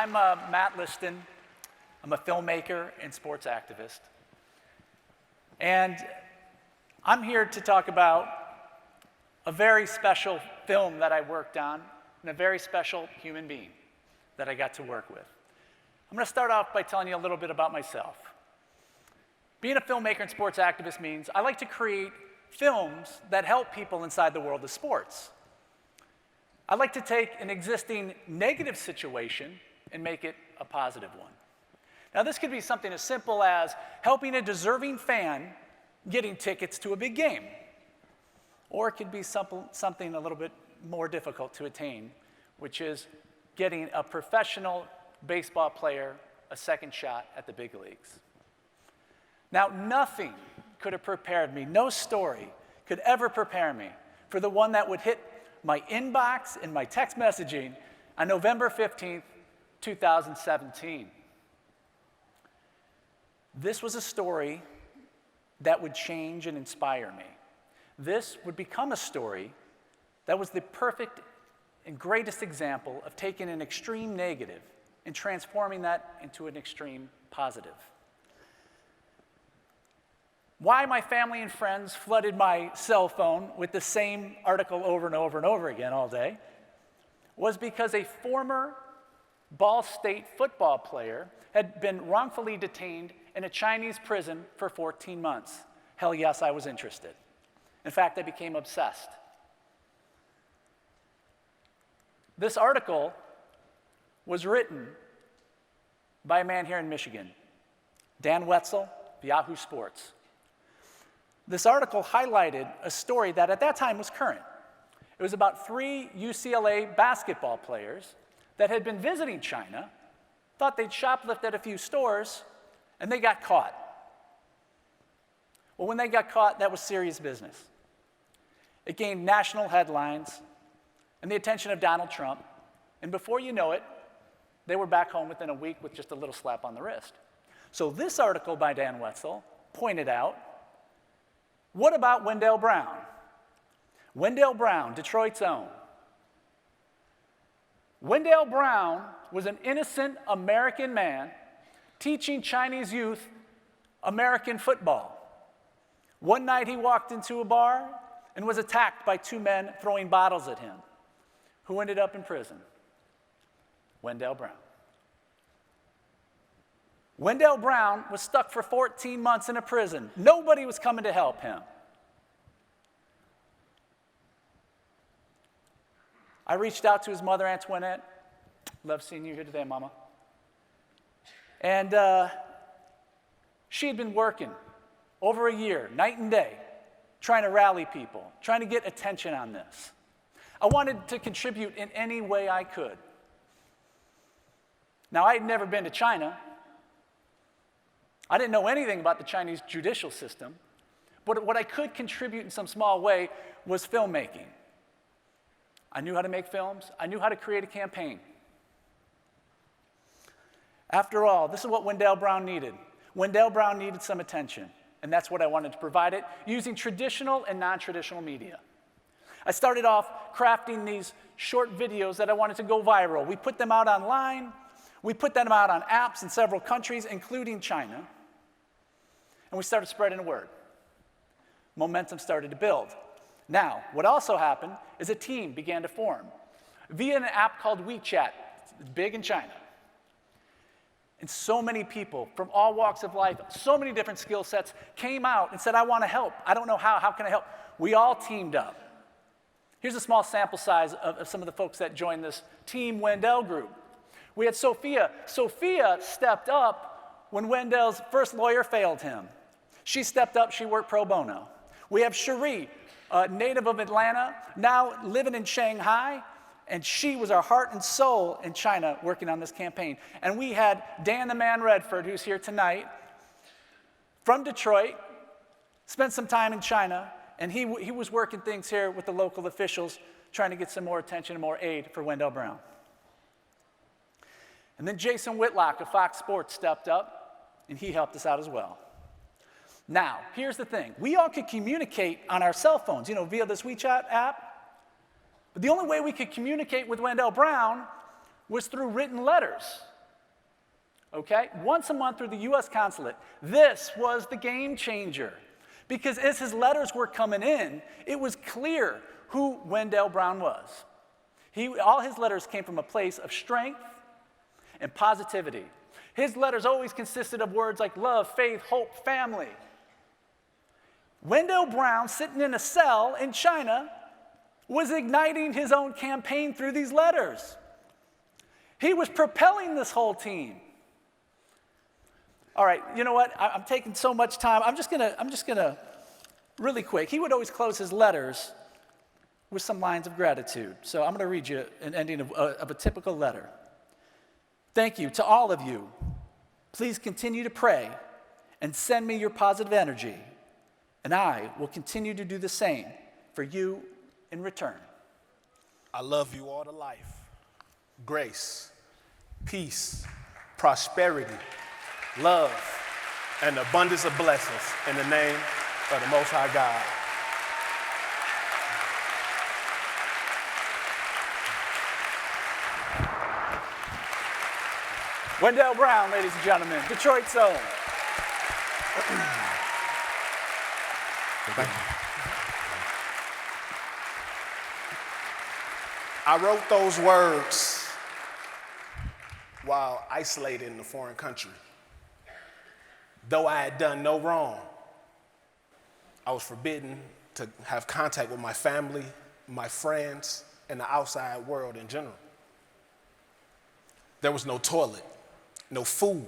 I'm Matt Liston. I'm a filmmaker and sports activist. And I'm here to talk about a very special film that I worked on and a very special human being that I got to work with. I'm going to start off by telling you a little bit about myself. Being a filmmaker and sports activist means I like to create films that help people inside the world of sports. I like to take an existing negative situation and make it a positive one. Now, this could be something as simple as helping a deserving fan getting tickets to a big game. Or it could be something a little bit more difficult to attain, which is getting a professional baseball player a second shot at the big leagues. Now, nothing could have prepared me, no story could ever prepare me for the one that would hit my inbox and my text messaging on November 15th, 2017. This was a story that would change and inspire me. This would become a story that was the perfect and greatest example of taking an extreme negative and transforming that into an extreme positive. Why my family and friends flooded my cell phone with the same article over and over and over again all day was because a former Ball State football player had been wrongfully detained in a Chinese prison for 14 months. Hell yes, I was interested. In fact, I became obsessed. This article was written by a man here in Michigan, Dan Wetzel, Yahoo Sports. This article highlighted a story that at that time was current. It was about 3 UCLA basketball players that had been visiting China, thought they'd shoplift at a few stores, and they got caught. Well, when they got caught, that was serious business. It gained national headlines and the attention of Donald Trump, and before you know it, they were back home within a week with just a little slap on the wrist. So this article by Dan Wetzel pointed out, what about Wendell Brown? Wendell Brown, Detroit's own. Wendell Brown was an innocent American man teaching Chinese youth American football. One night he walked into a bar and was attacked by 2 men throwing bottles at him. Who ended up in prison? Wendell Brown. Wendell Brown was stuck for 14 months in a prison. Nobody was coming to help him. I reached out to his mother, Antoinette. Love seeing you here today, Mama. And she had been working over a year, night and day, trying to rally people, trying to get attention on this. I wanted to contribute in any way I could. Now, I had never been to China. I didn't know anything about the Chinese judicial system, but what I could contribute in some small way was filmmaking. I knew how to make films. I knew how to create a campaign. After all, this is what Wendell Brown needed. Wendell Brown needed some attention, and that's what I wanted to provide it, using traditional and non-traditional media. I started off crafting these short videos that I wanted to go viral. We put them out online. We put them out on apps in several countries, including China. And we started spreading the word. Momentum started to build. Now, what also happened is a team began to form via an app called WeChat. It's big in China. And so many people from all walks of life, so many different skill sets came out and said, I want to help. I don't know how can I help? We all teamed up. Here's a small sample size of some of the folks that joined this Team Wendell group. We had Sophia. Sophia stepped up when Wendell's first lawyer failed him. She stepped up, she worked pro bono. We have Cherie, a native of Atlanta, now living in Shanghai, and she was our heart and soul in China working on this campaign. And we had Dan the Man Redford, who's here tonight, from Detroit, spent some time in China, and he was working things here with the local officials, trying to get some more attention and more aid for Wendell Brown. And then Jason Whitlock of Fox Sports stepped up, and he helped us out as well. Now, here's the thing. We all could communicate on our cell phones, via this WeChat app. But the only way we could communicate with Wendell Brown was through written letters. okay? Once a month through the U.S. consulate. This was the game changer. Because as his letters were coming in, it was clear who Wendell Brown was. All his letters came from a place of strength and positivity. His letters always consisted of words like love, faith, hope, family. Wendell Brown, sitting in a cell in China, was igniting his own campaign through these letters. He was propelling this whole team. All right, you know what? I'm taking so much time. I'm just gonna, really quick. He would always close his letters with some lines of gratitude. So I'm gonna read you an ending of a typical letter. Thank you to all of you. Please continue to pray and send me your positive energy, and I will continue to do the same for you in return. I love you all to life. Grace, peace, prosperity, love, and abundance of blessings in the name of the Most High God. Wendell Brown, ladies and gentlemen, Detroit's own. Thank you. I wrote those words while isolated in a foreign country. Though I had done no wrong, I was forbidden to have contact with my family, my friends, and the outside world in general. There was no toilet, no food,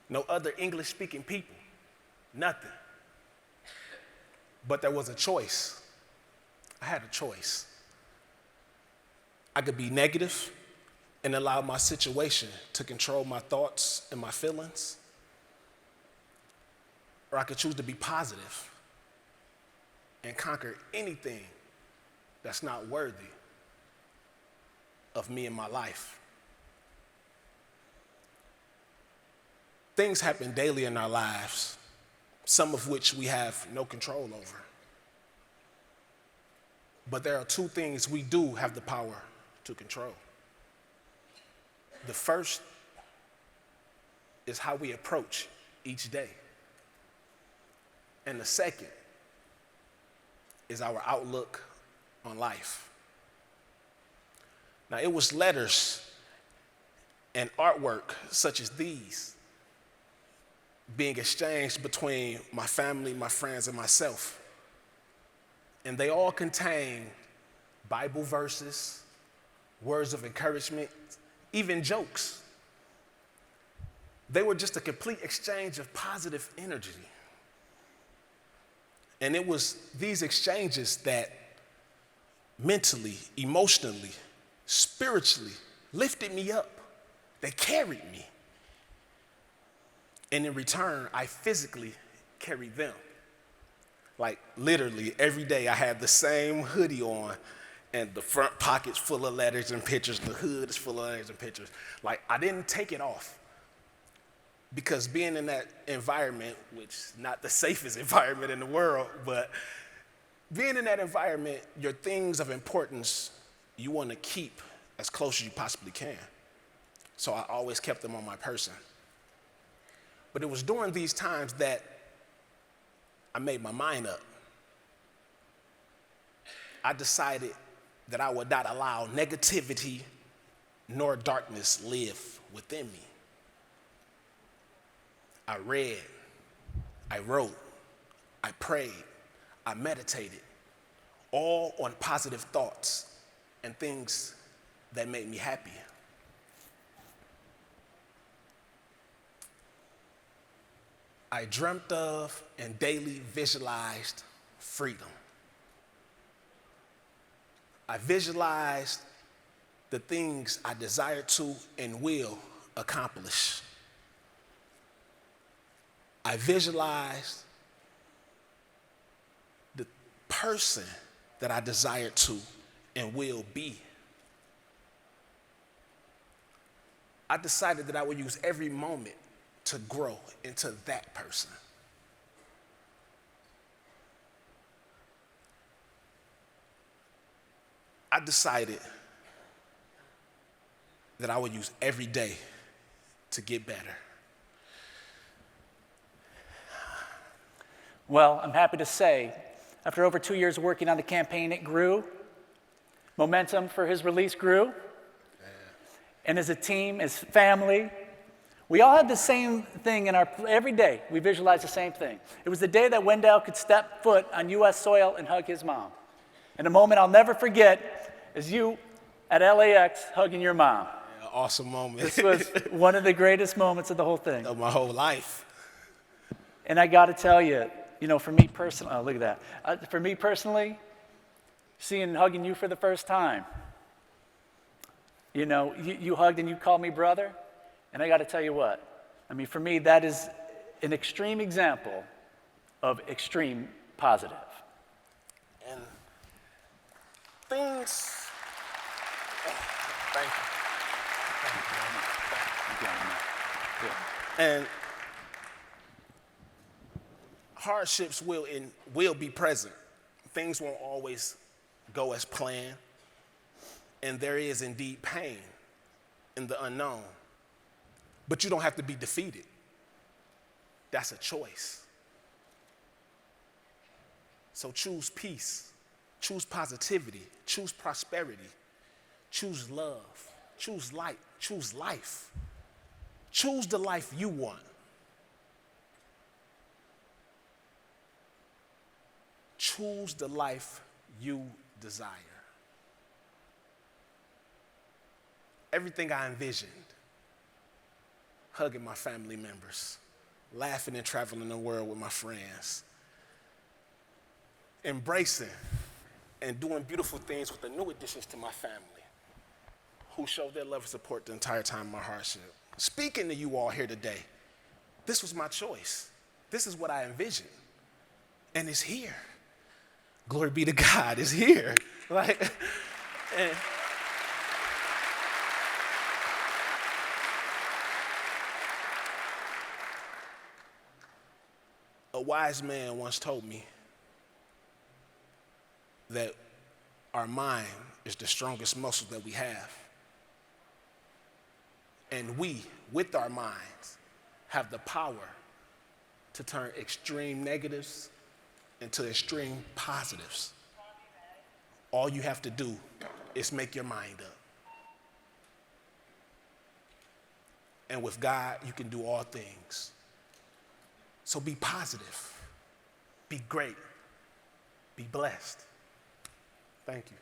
no other English-speaking people, nothing. But there was a choice. I had a choice. I could be negative and allow my situation to control my thoughts and my feelings, or I could choose to be positive and conquer anything that's not worthy of me in my life. Things happen daily in our lives, some of which we have no control over. But there are two things we do have the power to control. The first is how we approach each day. And the second is our outlook on life. Now, it was letters and artwork such as these being exchanged between my family, my friends, and myself. And they all contain Bible verses, words of encouragement, even jokes. They were just a complete exchange of positive energy. And it was these exchanges that mentally, emotionally, spiritually lifted me up. They carried me. And in return, I physically carried them. Like literally every day I had the same hoodie on and the front pocket's full of letters and pictures, the hood is full of letters and pictures. Like I didn't take it off because being in that environment, which is not the safest environment in the world, but being in that environment, your things of importance, you want to keep as close as you possibly can. So I always kept them on my person. But it was during these times that I made my mind up. I decided that I would not allow negativity nor darkness live within me. I read, I wrote, I prayed, I meditated, all on positive thoughts and things that made me happy. I dreamt of and daily visualized freedom. I visualized the things I desire to and will accomplish. I visualized the person that I desire to and will be. I decided that I would use every moment to grow into that person. I decided that I would use every day to get better. Well, I'm happy to say, after over 2 years working on the campaign, it grew. Momentum for his release grew. And as a team, as family, we all had the same thing every day. We visualized the same thing. It was the day that Wendell could step foot on U.S. soil and hug his mom. And a moment I'll never forget is you at LAX hugging your mom. Yeah, awesome moment. This was one of the greatest moments of the whole thing. Of my whole life. And I got to tell you, for me personally, oh, look at that. For me personally, seeing and hugging you for the first time, you hugged and you called me brother. And I got to tell you what, for me, that is an extreme example of extreme positive. And things, thank you. And hardships will be present. Things won't always go as planned. And there is indeed pain in the unknown. But you don't have to be defeated. That's a choice. So choose peace, choose positivity, choose prosperity, choose love, choose light, choose life. Choose the life you want. Choose the life you desire. Everything I envisioned, hugging my family members, laughing and traveling the world with my friends, embracing and doing beautiful things with the new additions to my family who showed their love and support the entire time of my hardship. Speaking to you all here today, this was my choice. This is what I envisioned. And it's here. Glory be to God, it's here. A wise man once told me that our mind is the strongest muscle that we have. And we, with our minds, have the power to turn extreme negatives into extreme positives. All you have to do is make your mind up. And with God, you can do all things. So be positive, be great, be blessed. Thank you.